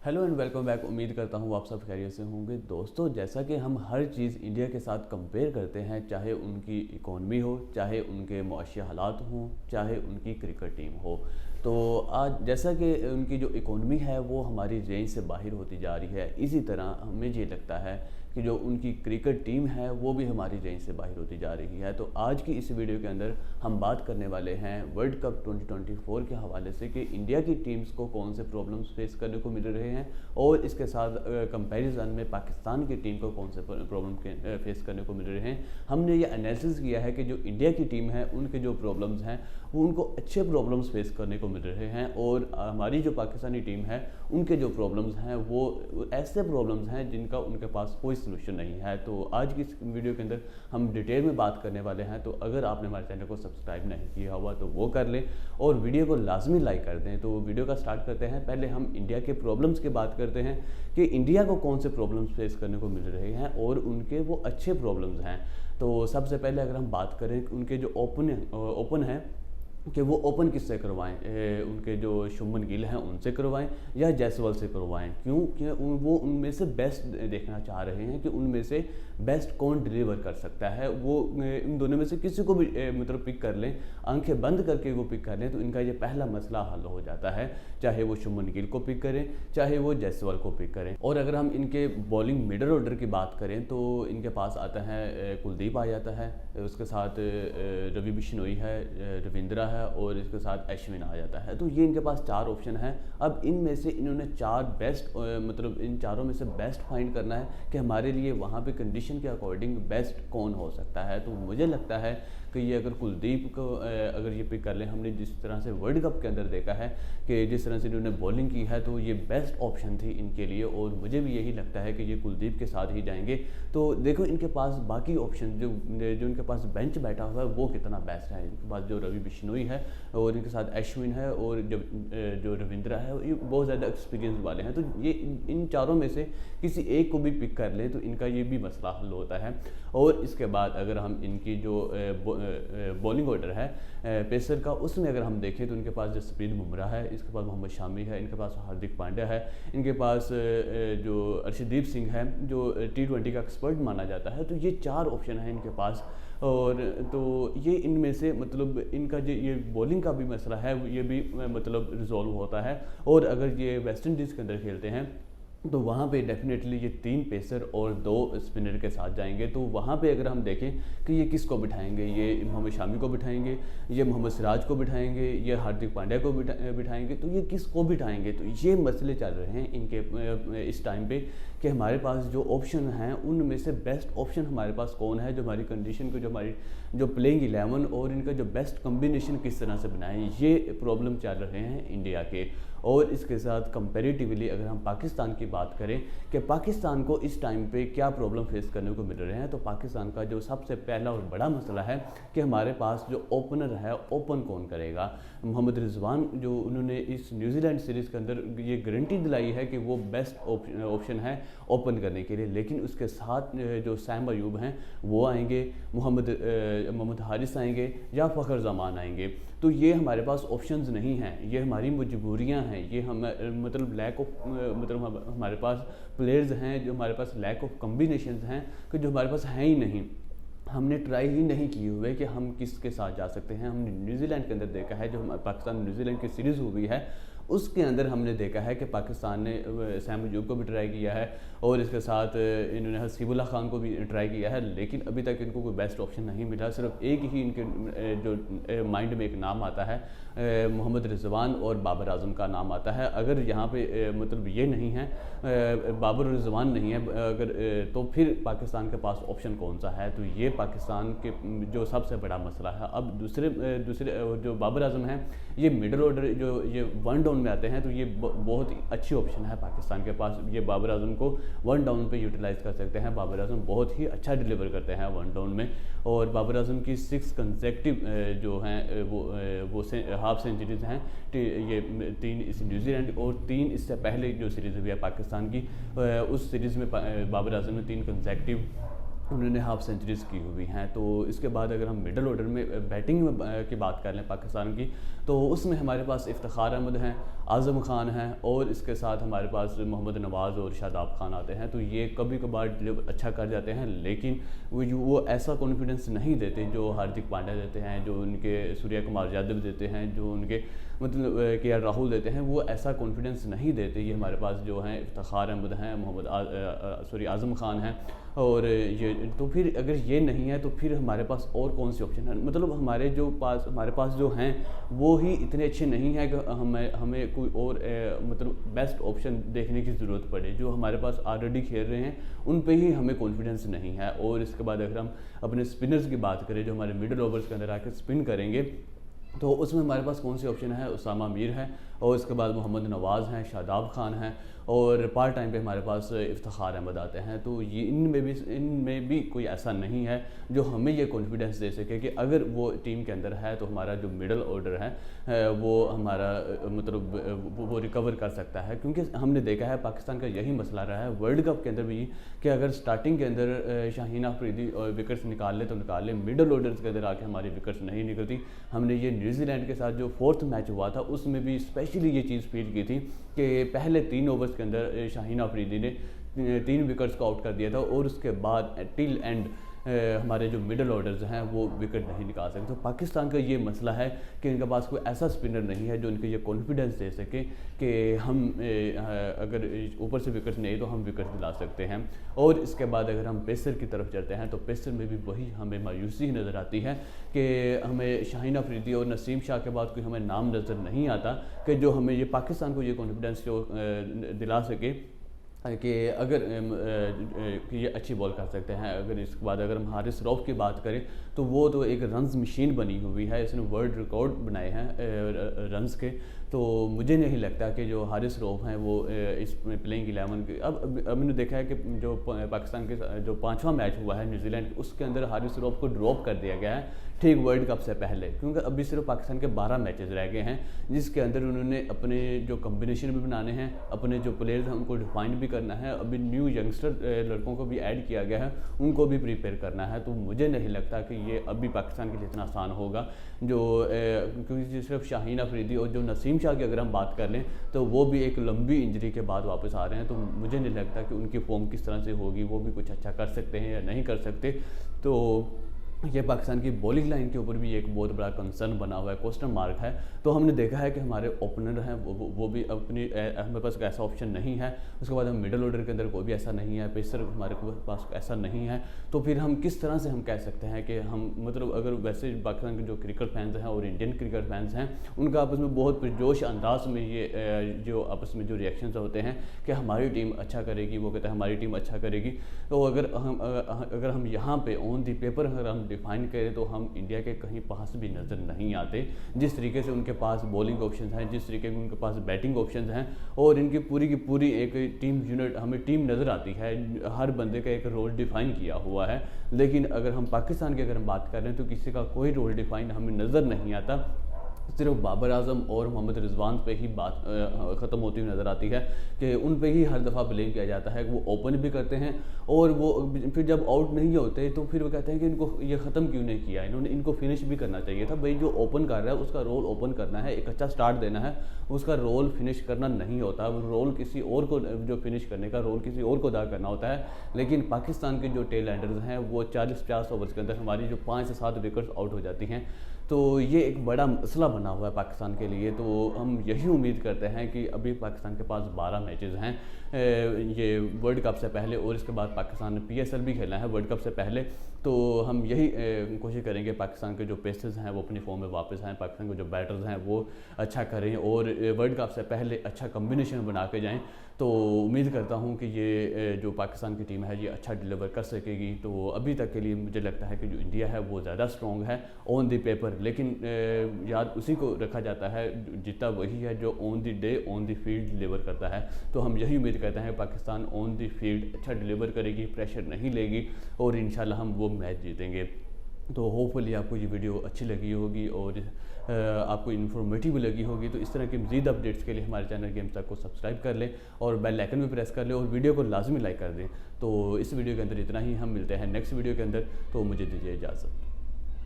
Hello and welcome back. उम्मीद करता हूँ आप सब खैरियत से होंगे। दोस्तों, जैसा कि हम हर चीज़ इंडिया के साथ कंपेयर करते हैं, चाहे उनकी इकोनॉमी हो, चाहे उनके मुआशी हालात हों, चाहे उनकी क्रिकेट टीम हो, तो आज जैसा कि उनकी जो इकोनॉमी है वो हमारी रेंज से बाहर होती जा रही है, इसी तरह हमें ये लगता है कि जो उनकी क्रिकेट टीम है वो भी हमारी रेंज से बाहर होती जा रही है। तो आज की इस वीडियो के अंदर हम बात करने वाले हैं वर्ल्ड कप 2024 के हवाले से कि इंडिया की टीम्स को कौन से प्रॉब्लम्स फेस करने को मिल रहे हैं और इसके साथ कंपैरिजन में पाकिस्तान की टीम को कौन से प्रॉब्लम फेस करने को मिल रहे हैं। हमने ये एनालिसिस किया है कि जो इंडिया की टीम है उनके जो प्रॉब्लम्स हैं वो उनको अच्छे प्रॉब्लम्स फेस करने को मिल रहे हैं, और हमारी जो पाकिस्तानी टीम है उनके जो प्रॉब्लम्स हैं वो ऐसे प्रॉब्लम्स हैं जिनका उनके पास कोई सलूशन नहीं है। तो आज की इस वीडियो के अंदर हम डिटेल में बात करने वाले हैं। तो अगर आपने हमारे चैनल को सब्सक्राइब नहीं किया हुआ तो वो कर लें और वीडियो को लाजमी लाइक कर दें। तो वीडियो का स्टार्ट करते हैं। पहले हम इंडिया के प्रॉब्लम्स की बात करते हैं कि इंडिया को कौन से प्रॉब्लम्स फेस करने को मिल रहे हैं और उनके वो अच्छे प्रॉब्लम्स हैं। तो सबसे पहले अगर हम बात करें उनके जो ओपन हैं कि वो ओपन किससे करवाएं, उनके जो शुभमन गिल हैं उनसे करवाएं या जायसवाल से करवाएं। क्यों? कि वो उनमें से बेस्ट देखना चाह रहे हैं कि उनमें से बेस्ट कौन डिलीवर कर सकता है। वो इन दोनों में से किसी को भी मतलब पिक कर लें, आंखें बंद करके वो पिक कर लें तो इनका ये पहला मसला हल हो जाता है। चाहे वो शुभमन गिल को पिक करें, चाहे वो जायसवाल को पिक करें। और अगर हम इनके बॉलिंग मिडल ऑर्डर की बात करें तो इनके पास आता है कुलदीप आ जाता है, उसके साथ रवि बिश्नोई है, रविंद्रा है और इसके साथ अश्विन आ जाता है। तो ये इनके पास चार ऑप्शन है। अब इनमें से इन्होंने चार बेस्ट मतलब इन चारों में से बेस्ट फाइंड करना है कि हमारे लिए वहाँ पे कंडीशन के अकॉर्डिंग बेस्ट कौन हो सकता है। तो मुझे लगता है कि ये अगर कुलदीप को अगर ये पिक कर लें, हमने जिस तरह से वर्ल्ड कप के अंदर देखा है कि जिस तरह से इन्होंने बॉलिंग की है तो ये बेस्ट ऑप्शन थी इनके लिए, और मुझे भी यही लगता है कि ये कुलदीप के साथ ही जाएंगे। तो देखो इनके पास बाकी ऑप्शन जो इनके पास बेंच बैठा हुआ है वो कितना बेस्ट है। इनके पास जो रवि बिश्नोई है और इनके साथ अश्विन है और जो रविंद्रा है ये बहुत ज़्यादा एक्सपीरियंस वाले हैं। तो ये इन चारों में से किसी एक को भी पिक कर लें तो इनका ये भी मसला हल होता है। और इसके बाद अगर हम इनकी जो बॉलिंग ऑर्डर है पेसर का, उसमें अगर हम देखें तो इनके पास जसप्रीत बुमराह है, इसके पास मोहम्मद शामी है, इनके पास हार्दिक पांड्या है, इनके पास जो अर्शदीप सिंह है जो T20 का एक्सपर्ट माना जाता है। तो ये चार ऑप्शन है इनके पास। और तो ये इनमें से मतलब इनका जो ये बॉलिंग का भी मसला है ये भी मतलब रिजॉल्व होता है। और अगर ये वेस्ट इंडीज़ के अंदर खेलते हैं तो वहाँ पे डेफिनेटली ये तीन पेसर और दो स्पिनर के साथ जाएंगे। तो वहाँ पे अगर हम देखें कि ये किसको बिठाएंगे, ये मोहम्मद शामी को बिठाएंगे, ये मोहम्मद सिराज को बिठाएंगे, ये हार्दिक पांड्या को बिठाएंगे, तो ये किसको बिठाएंगे। तो ये मसले चल रहे हैं इनके इस टाइम पे कि हमारे पास जो ऑप्शन हैं उनमें से बेस्ट ऑप्शन हमारे पास कौन है, जो हमारी कंडीशन को, जो हमारी जो प्लेइंग 11 और इनका जो बेस्ट कम्बिनेशन किस तरह से बनाएं, ये प्रॉब्लम चल रहे हैं इंडिया के। और इसके साथ कंपैरेटिवली अगर हम पाकिस्तान की बात करें कि पाकिस्तान को इस टाइम पे क्या प्रॉब्लम फेस करने को मिल रहे हैं, तो पाकिस्तान का जो सबसे पहला और बड़ा मसला है कि हमारे पास जो ओपनर है ओपन कौन करेगा। मोहम्मद रिजवान जो उन्होंने इस न्यूजीलैंड सीरीज़ के अंदर ये गारंटी दिलाई है कि वो बेस्ट ऑप्शन है ओपन करने के लिए, लेकिन उसके साथ जो सैम अयूब हैं वो आएंगे, मोहम्मद हारिस आएंगे या फ़खर जमान आएंगे। तो ये हमारे पास ऑप्शंस नहीं हैं, ये हमारी मजबूरियां हैं, ये हम मतलब लैक ऑफ मतलब हमारे पास प्लेयर्स हैं, जो हमारे पास लैक ऑफ कम्बिनेशंस हैं कि जो हमारे पास हैं ही नहीं। हमने ट्राई ही नहीं किए हुए कि हम किसके साथ जा सकते हैं। हमने न्यूजीलैंड के अंदर देखा है, जो पाकिस्तान न्यूजीलैंड की सीरीज़ हुई है उसके अंदर हमने देखा है कि पाकिस्तान ने सैम अयूब को भी ट्राई किया है और इसके साथ इन्होंने हसीबुल्लाह खान को भी ट्राई किया है, लेकिन अभी तक इनको कोई बेस्ट ऑप्शन नहीं मिला। सिर्फ एक ही इनके जो माइंड में एक नाम आता है मोहम्मद रिजवान और बाबर आजम का नाम आता है। अगर यहाँ पे मतलब ये नहीं है, बाबर और रिजवान नहीं है अगर, तो फिर पाकिस्तान के पास ऑप्शन कौन सा है। तो ये पाकिस्तान के जो सबसे बड़ा मसला है। अब दूसरे जो बाबर आजम हैं ये मिडल ऑर्डर जो ये वन डाउन में आते हैं, तो ये बहुत ही अच्छी ऑप्शन है पाकिस्तान के पास। ये बाबर आजम को वन डाउन पे यूटिलाइज़ कर सकते हैं। बाबर आजम बहुत ही अच्छा डिलीवर करते हैं वन डाउन में, और बाबर आजम की 6 कंसेक्टिव जो हैं वो हाफ सेंचुरीज हैं। ये 3 इस न्यूजीलैंड और 3 इससे पहले जो सीरीज़ हुई है पाकिस्तान की, उस सीरीज़ में बाबर आजम ने 3 कंसेक्टिव उन्होंने हाफ सेंचुरीज़ की हुई हैं। तो इसके बाद अगर हम मिडल ऑर्डर में बैटिंग में की बात कर लें पाकिस्तान की, तो उसमें हमारे पास इफ्तिखार अहमद हैं, आज़म खान हैं और इसके साथ हमारे पास मोहम्मद नवाज़ और शादाब खान आते हैं। तो ये कभी कभार अच्छा कर जाते हैं, लेकिन वो ऐसा कॉन्फिडेंस नहीं देते जो हार्दिक पांड्या देते हैं, जो उनके सूर्य कुमार यादव देते हैं, जो उनके मतलब के आर राहुल देते हैं। वो ऐसा कॉन्फिडेंस नहीं देते। ये हमारे पास जो हैं इफ्तिखार अहमद हैं, आज़म खान हैं, और ये तो फिर अगर ये नहीं है तो फिर हमारे पास और कौन सी ऑप्शन है। मतलब हमारे पास जो हैं वो ही इतने अच्छे नहीं हैं कि हमें कोई और मतलब बेस्ट ऑप्शन देखने की ज़रूरत पड़े। जो हमारे पास ऑलरेडी खेल रहे हैं उन पे ही हमें कॉन्फिडेंस नहीं है। और इसके बाद अगर हम अपने स्पिनर्स की बात करें जो हमारे मिडल ओवर्स के अंदर आकर स्पिन करेंगे, तो उसमें हमारे पास कौन सी ऑप्शन है? उसामा मीर है, और उसके बाद मोहम्मद नवाज़ हैं, शादाब खान हैं, और पार्ट टाइम पे हमारे पास इफ्तिखार अहमद आते हैं। तो ये इनमें भी कोई ऐसा नहीं है जो हमें ये कॉन्फिडेंस दे सके कि अगर वो टीम के अंदर है तो हमारा जो मिडल ऑर्डर है वो हमारा मतलब वो रिकवर कर सकता है। क्योंकि हमने देखा है पाकिस्तान का यही मसला रहा है वर्ल्ड कप के अंदर भी कि अगर स्टार्टिंग के अंदर शाहीन अफरीदी और विकेट्स निकाल ले तो निकाल ले, मिडल ऑर्डर्स के अंदर आके हमारी विकेट्स नहीं निकलती। हमने ये न्यूजीलैंड के साथ जो 4th मैच हुआ था उसमें भी स्पेशली ये चीज़ फील की थी कि पहले 3 ओवर्स के अंदर शाहीन अफरीदी ने 3 विकेट्स को आउट कर दिया था, और उसके बाद टिल एंड हमारे जो मिडल ऑर्डर्स हैं वो विकेट नहीं निकाल सकते। तो पाकिस्तान का ये मसला है कि इनके पास कोई ऐसा स्पिनर नहीं है जो इनको ये कॉन्फिडेंस दे सके कि हम अगर ऊपर से विकेट्स नहीं तो हम विकेट दिला सकते हैं। और इसके बाद अगर हम पेसर की तरफ चलते हैं तो पेसर में भी वही हमें मायूसी नज़र आती है कि हमें शाहीन अफरीदी और नसीम शाह के बाद कोई हमें नाम नज़र नहीं आता कि जो हमें ये पाकिस्तान को ये कॉन्फिडेंस जो दिला सके कि अगर कि ये अच्छी बॉल कर सकते हैं। अगर इसके बाद अगर हम हारिस रऊफ की बात करें तो वो तो एक रन्स मशीन बनी हुई है, इसने वर्ल्ड रिकॉर्ड बनाए हैं रन्स के। तो मुझे नहीं लगता कि जो हारिस रऊफ हैं वो इस प्लेइंग 11 के अब मैंने देखा है कि जो पाकिस्तान के जो 5वां मैच हुआ है न्यूजीलैंड उसके अंदर हारिस रऊफ को ड्रॉप कर दिया गया है ठीक वर्ल्ड कप से पहले, क्योंकि अभी सिर्फ पाकिस्तान के 12 मैचेस रह गए हैं जिसके अंदर उन्होंने अपने जो कम्बिनेशन भी बनाने हैं, अपने जो प्लेयर्स हैं उनको डिफाइन भी करना है, अभी न्यू यंगस्टर लड़कों को भी ऐड किया गया है, उनको भी प्रिपेयर करना है। तो मुझे नहीं लगता कि ये अभी पाकिस्तान के लिए इतना आसान होगा। जो क्योंकि सिर्फ शाहीन अफरीदी और जो नसीम शाह की अगर हम बात कर लें तो वो भी एक लंबी इंजरी के बाद वापस आ रहे हैं। तो मुझे नहीं लगता कि उनकी फॉर्म किस तरह से होगी, वो भी कुछ अच्छा कर सकते हैं या नहीं कर सकते। तो ये पाकिस्तान की बॉलिंग लाइन के ऊपर भी एक बहुत बड़ा कंसर्न बना हुआ है, क्वेश्चन मार्क है। तो हमने देखा है कि हमारे ओपनर हैं वो भी अपनी हमारे पास ऐसा ऑप्शन नहीं है। उसके बाद हम मिडल ऑर्डर के अंदर कोई भी ऐसा नहीं है, पेसर हमारे पास ऐसा नहीं है। तो फिर हम किस तरह से हम कह सकते हैं कि हम मतलब अगर वैसे पाकिस्तान के जो क्रिकेट फैंस हैं और इंडियन क्रिकेट फैंस हैं उनका आपस में बहुत पुरजोश अंदाज में ये जो आपस में जो रिएक्शंस होते हैं कि हमारी टीम अच्छा करेगी, वो कहते हैं हमारी टीम अच्छा करेगी। तो अगर हम यहाँ पे ऑन दी पेपर अगर हम डिफाइन करें तो हम इंडिया के कहीं पास भी नज़र नहीं आते। जिस तरीके से उनके पास बॉलिंग ऑप्शंस हैं, जिस तरीके से उनके पास बैटिंग ऑप्शंस हैं, और इनकी पूरी की पूरी एक टीम यूनिट हमें टीम नज़र आती है, हर बंदे का एक रोल डिफाइन किया हुआ है। लेकिन अगर हम पाकिस्तान की अगर हम बात करें तो किसी का कोई रोल डिफाइन हमें नज़र नहीं आता। सिर्फ बाबर आजम और मोहम्मद रिजवान पे ही बात ख़त्म होती हुई नज़र आती है कि उन पे ही हर दफ़ा ब्लेम किया जाता है कि वो ओपन भी करते हैं और वो फिर जब आउट नहीं होते तो फिर वो कहते हैं कि इनको ये ख़त्म क्यों नहीं किया, इनको फिनिश भी करना चाहिए था। भाई जो ओपन कर रहा है उसका रोल ओपन करना है, एक अच्छा स्टार्ट देना है, उसका रोल फिनिश करना नहीं होता। रोल किसी और को जो फिनिश करने का रोल किसी और को अदा करना होता है। लेकिन पाकिस्तान के जो टेल एंडर्स हैं वो 40-50 ओवर्स के अंदर हमारी जो 5 से 7 विकेट्स आउट हो जाती हैं। तो ये एक बड़ा मसला बना हुआ है पाकिस्तान के लिए। तो हम यही उम्मीद करते हैं कि अभी पाकिस्तान के पास 12 मैचेस हैं ये वर्ल्ड कप से पहले, और इसके बाद पाकिस्तान ने PSL भी खेलना है वर्ल्ड कप से पहले। तो हम यही कोशिश करेंगे पाकिस्तान के जो पेसर्स हैं वो अपनी फॉर्म में वापस आएँ, पाकिस्तान के जो बैटर्स हैं वो अच्छा करें और वर्ल्ड कप से पहले अच्छा कम्बिनेशन बना के जाएँ। तो उम्मीद करता हूँ कि ये जो पाकिस्तान की टीम है ये अच्छा डिलीवर कर सकेगी। तो अभी तक के लिए मुझे लगता है कि जो इंडिया है वो ज़्यादा स्ट्रॉन्ग है ऑन द पेपर, लेकिन याद उसी को रखा जाता है, जीता वही है जो on the day on the field deliver करता है। तो हम यही उम्मीद करते हैं पाकिस्तान ऑन द फील्ड अच्छा डिलीवर करेगी, प्रेशर नहीं लेगी और इंशाल्लाह हम वो मैच जीतेंगे। तो होपफुली आपको ये वीडियो अच्छी लगी होगी और आपको इन्फॉर्मेटिव लगी होगी। तो इस तरह के मज़ीद अपडेट्स के लिए हमारे चैनल गेम्स तक को सब्सक्राइब कर लें और बेल आइकन भी प्रेस कर लें और वीडियो को लाजमी लाइक कर दें। तो इस वीडियो के अंदर इतना ही, हम मिलते हैं नेक्स्ट वीडियो के अंदर। तो मुझे दीजिए इजाज़त।